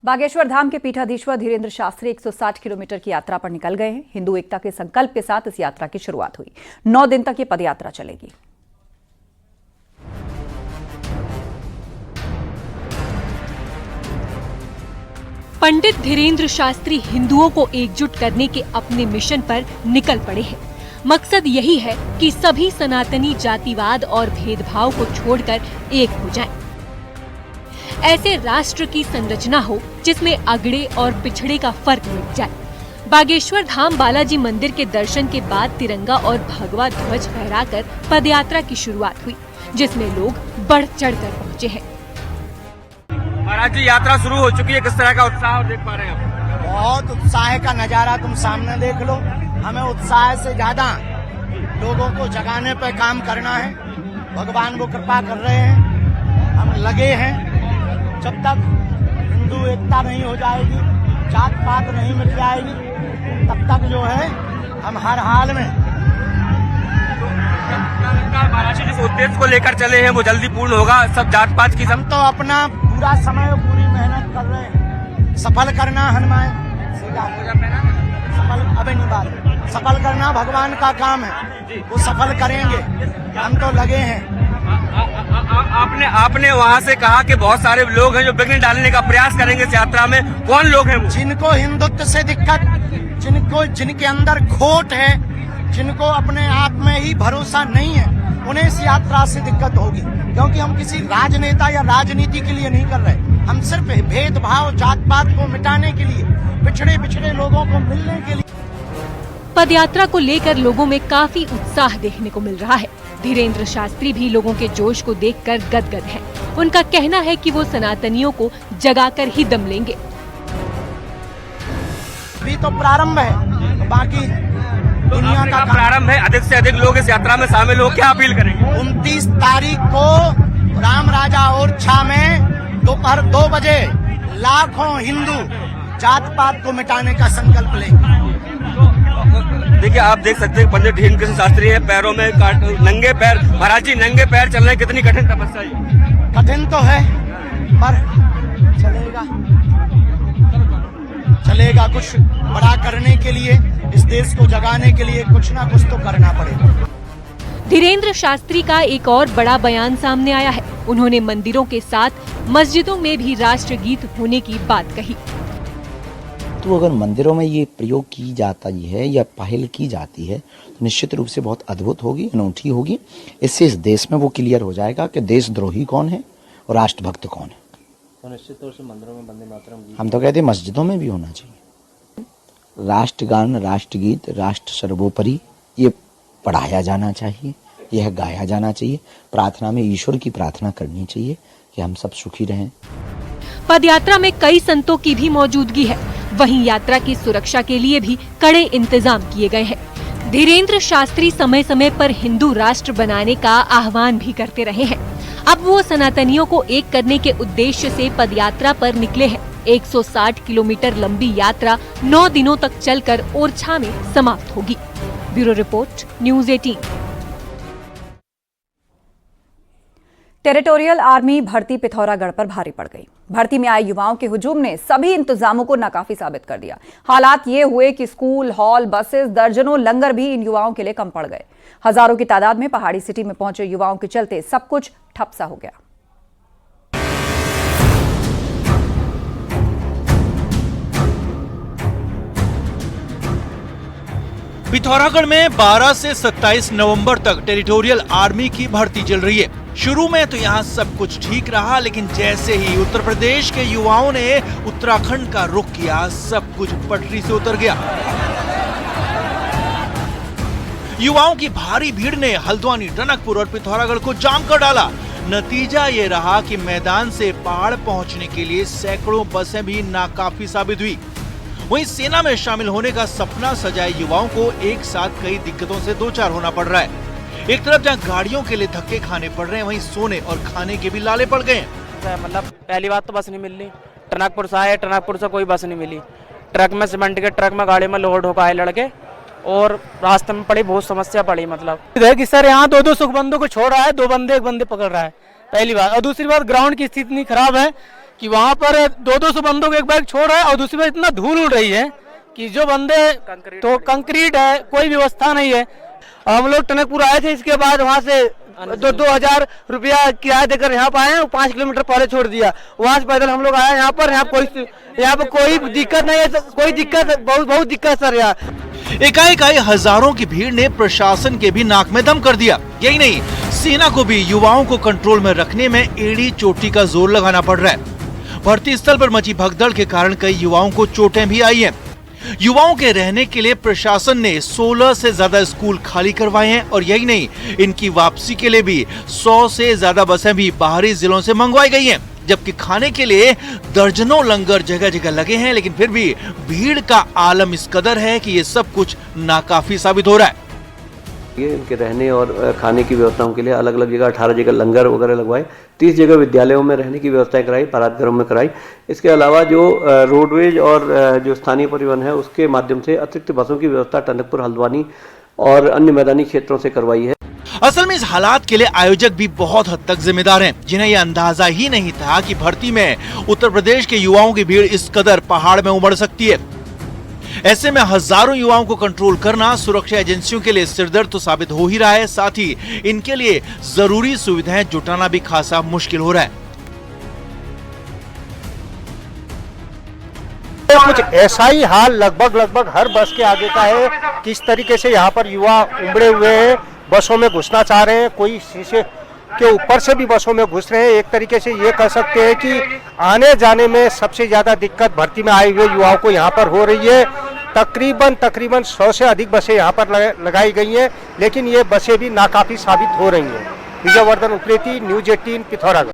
बागेश्वर धाम के पीठाधीश्वर धीरेन्द्र शास्त्री 160 किलोमीटर की यात्रा पर निकल गए हैं। हिंदू एकता के संकल्प के साथ इस यात्रा की शुरुआत हुई। 9 दिन तक ये पदयात्रा चलेगी। पंडित धीरेन्द्र शास्त्री हिंदुओं को एकजुट करने के अपने मिशन पर निकल पड़े हैं। मकसद यही है कि सभी सनातनी जातिवाद और भेदभाव को छोड़कर एक हो जाएं। ऐसे राष्ट्र की संरचना हो जिसमें अगड़े और पिछड़े का फर्क मिट जाए। बागेश्वर धाम बालाजी मंदिर के दर्शन के बाद तिरंगा और भगवा ध्वज फहराकर पदयात्रा की शुरुआत हुई, जिसमें लोग बढ़ चढ़कर पहुंचे हैं। महाराज जी, यात्रा शुरू हो चुकी है, किस तरह का उत्साह देख पा रहे हैं आप? बहुत उत्साह का नजारा तुम सामने देख लो। हमें उत्साह से ज्यादा लोगों को जगाने पे काम करना है। भगवान वो कृपा कर रहे हैं, हम लगे हैं। जब तक हिंदू एकता नहीं हो जाएगी, जात पात नहीं मिट जाएगी, तब तक जो है हम हर हाल में। महाराज जी, जिस उद्देश्य को लेकर चले हैं वो जल्दी पूर्ण होगा। सब जात पात की हम तो अपना पूरा समय और पूरी मेहनत कर रहे हैं। सफल करना हनुमान सफल करना भगवान का काम है, वो सफल करेंगे। हम तो लगे हैं। आपने वहाँ से कहा कि बहुत सारे लोग हैं जो विघ्न डालने का प्रयास करेंगे इस यात्रा में। कौन लोग हैं वो? जिनको हिंदुत्व से दिक्कत, जिनके अंदर खोट है, जिनको अपने आप में ही भरोसा नहीं है, उन्हें इस यात्रा से दिक्कत होगी। क्योंकि हम किसी राजनेता या राजनीति के लिए नहीं कर रहे, हम सिर्फ भेदभाव जात पात को मिटाने के लिए, पिछड़े लोगों को मिलने के लिए। पदयात्रा को लेकर लोगों में काफी उत्साह देखने को मिल रहा है। धीरेन्द्र शास्त्री भी लोगों के जोश को देखकर गदगद हैं। उनका कहना है कि वो सनातनियों को जगाकर ही दम लेंगे। अभी तो प्रारंभ है, तो बाकी दुनिया का प्रारंभ है। अधिक से अधिक लोग इस यात्रा में शामिल हो, क्या अपील करेंगे? 29 तारीख को राम राजा ओरछा में दोपहर 2 बजे लाखों हिंदू जात पात को मिटाने का संकल्प लेंगे। देखिए, आप देख सकते हैं पंडित धीरेन्द्र शास्त्री है, पैरों में नंगे पैर। महाराज जी, नंगे पैर चलना कितनी कठिन तपस्या है। कठिन तो है, पर चलेगा। कुछ बड़ा करने के लिए, इस देश को जगाने के लिए कुछ ना कुछ तो करना पड़ेगा। धीरेन्द्र शास्त्री का एक और बड़ा बयान सामने आया है। उन्होंने मंदिरों के साथ मस्जिदों में भी राष्ट्रगीत होने की बात कही। तो अगर मंदिरों में ये प्रयोग की जाती है या पहल की जाती है तो निश्चित रूप से बहुत अद्भुत होगी, अनूठी होगी। इससे इस देश में वो क्लियर हो जाएगा कि देशद्रोही कौन है और राष्ट्रभक्त कौन है। तो निश्चित तौर से मंदिरों में वंदे मातरम हम तो कहते हैं मस्जिदों में भी होना चाहिए। राष्ट्रगान, राष्ट्रगीत, राष्ट्र सर्वोपरि ये पढ़ाया जाना चाहिए, यह गाया जाना चाहिए। प्रार्थना में ईश्वर की प्रार्थना करनी चाहिए कि हम सब सुखी रहें। पदयात्रा में कई संतों की भी मौजूदगी है। वहीं यात्रा की सुरक्षा के लिए भी कड़े इंतजाम किए गए हैं। धीरेन्द्र शास्त्री समय समय पर हिंदू राष्ट्र बनाने का आह्वान भी करते रहे हैं। अब वो सनातनियों को एक करने के उद्देश्य से पदयात्रा पर निकले हैं। 160 किलोमीटर लंबी यात्रा 9 दिनों तक चलकर ओरछा में समाप्त होगी। Bureau report, news 18। Territorial army भर्ती पिथौरागढ़ पर भारी पड़ गई। भर्ती में आए युवाओं के हुजूम ने सभी इंतजामों को नाकाफी साबित कर दिया। हालात ये हुए कि स्कूल, हॉल, बसेस, दर्जनों लंगर भी इन युवाओं के लिए कम पड़ गए। हजारों की तादाद में पहाड़ी सिटी में पहुंचे युवाओं के चलते सब कुछ ठप सा हो गया। पिथौरागढ़ में 12 से 27 नवंबर तक टेरिटोरियल आर्मी की भर्ती चल रही है। शुरू में तो यहाँ सब कुछ ठीक रहा, लेकिन जैसे ही उत्तर प्रदेश के युवाओं ने उत्तराखंड का रुख किया, सब कुछ पटरी से उतर गया। युवाओं की भारी भीड़ ने हल्द्वानी, टनकपुर और पिथौरागढ़ को जाम कर डाला। नतीजा ये रहा कि मैदान से पहाड़ पहुंचने के लिए सैकड़ों बसें भी नाकाफी साबित हुई। वहीं सेना में शामिल होने का सपना सजाए युवाओं को एक साथ कई दिक्कतों से दो चार होना पड़ रहा है। एक तरफ जहां गाड़ियों के लिए धक्के खाने पड़ रहे हैं, वहीं सोने और खाने के भी लाले पड़ गए हैं। मतलब पहली बात तो बस नहीं मिल रही। टनकपुर से आए, टनकपुर से कोई बस नहीं मिली। ट्रक में सीमेंट के ट्रक में गाड़ी में लोड होकर आए लड़के, और रास्ते में पड़ी बहुत समस्या पड़ी। मतलब कि सर यहाँ 2-2 सुखबंदों को छोड़ रहा है, 2 बंदे 1 बंदे पकड़ रहा है, पहली बात। और दूसरी बात, ग्राउंड की स्थिति इतनी खराब है कि वहाँ पर 200 बंदों को एक बाइक छोड़ रहा है और दूसरी बार इतना धूल उड़ रही है कि जो बंदे तो कंक्रीट है, कोई व्यवस्था नहीं है। हम लोग टनकपुर आए थे, इसके बाद वहाँ से 2,000 रुपया किराया देकर यहाँ पर आए हैं, 5 किलोमीटर पहले छोड़ दिया। वहाँ से पैदल हम लोग आए यहाँ पर कोई दिक्कत नहीं है, कोई दिक्कत बहुत दिक्कत सर यहाँ। एकाएक आई हजारों की भीड़ ने प्रशासन के भी नाक में दम कर दिया। यही नहीं, सेना को भी युवाओं को कंट्रोल में रखने में एड़ी चोटी का जोर लगाना पड़ रहा है। भर्ती स्थल पर मची भगदड़ के कारण कई युवाओं को चोटें भी आई हैं। युवाओं के रहने के लिए प्रशासन ने 16 से ज्यादा स्कूल खाली करवाए हैं और यही नहीं, इनकी वापसी के लिए भी 100 से ज्यादा बसें भी बाहरी जिलों से मंगवाई गई हैं। जबकि खाने के लिए दर्जनों लंगर जगह जगह लगे हैं, लेकिन फिर भी भीड़ का आलम इस कदर है कि ये सब कुछ नाकाफी साबित हो रहा है। ये इनके रहने और खाने की व्यवस्थाओं के लिए अलग अलग जगह 18 जगह लंगर वगैरह लगवाए, 30 जगह विद्यालयों में रहने की व्यवस्थाएं कराई, बारात घरों में कराई। इसके अलावा जो रोडवेज और जो स्थानीय परिवहन है उसके माध्यम से अतिरिक्त बसों की व्यवस्था टनकपुर, हल्द्वानी और अन्य मैदानी क्षेत्रों से करवाई है। असल में इस हालात के लिए आयोजक भी बहुत हद तक जिम्मेदार हैं, जिन्हें यह अंदाजा ही नहीं था कि भर्ती में उत्तर प्रदेश के युवाओं की भीड़ इस कदर पहाड़ में उमड़ सकती है। ऐसे में हजारों युवाओं को कंट्रोल करना सुरक्षा एजेंसियों के लिए सिरदर्द तो साबित हो ही रहा है, साथ ही इनके लिए जरूरी सुविधाएं जुटाना भी खासा मुश्किल हो रहा है। कुछ ऐसा ही हाल लगभग हर बस के आगे का है। किस तरीके से यहाँ पर युवा उमड़े हुए हैं, बसों में घुसना चाह रहे हैं, कोई शीशे के ऊपर से भी बसों में घुस रहे हैं। एक तरीके से ये कह सकते हैं कि आने जाने में सबसे ज्यादा दिक्कत भर्ती में आए हुए युवाओं को यहाँ पर हो रही है। तकरीबन 100 से अधिक बसें यहाँ पर लगाई गई हैं, लेकिन ये बसें भी नाकाफी साबित हो रही हैं। विजयवर्धन उप्रेती, न्यूज़ 18, पिथौरागढ़।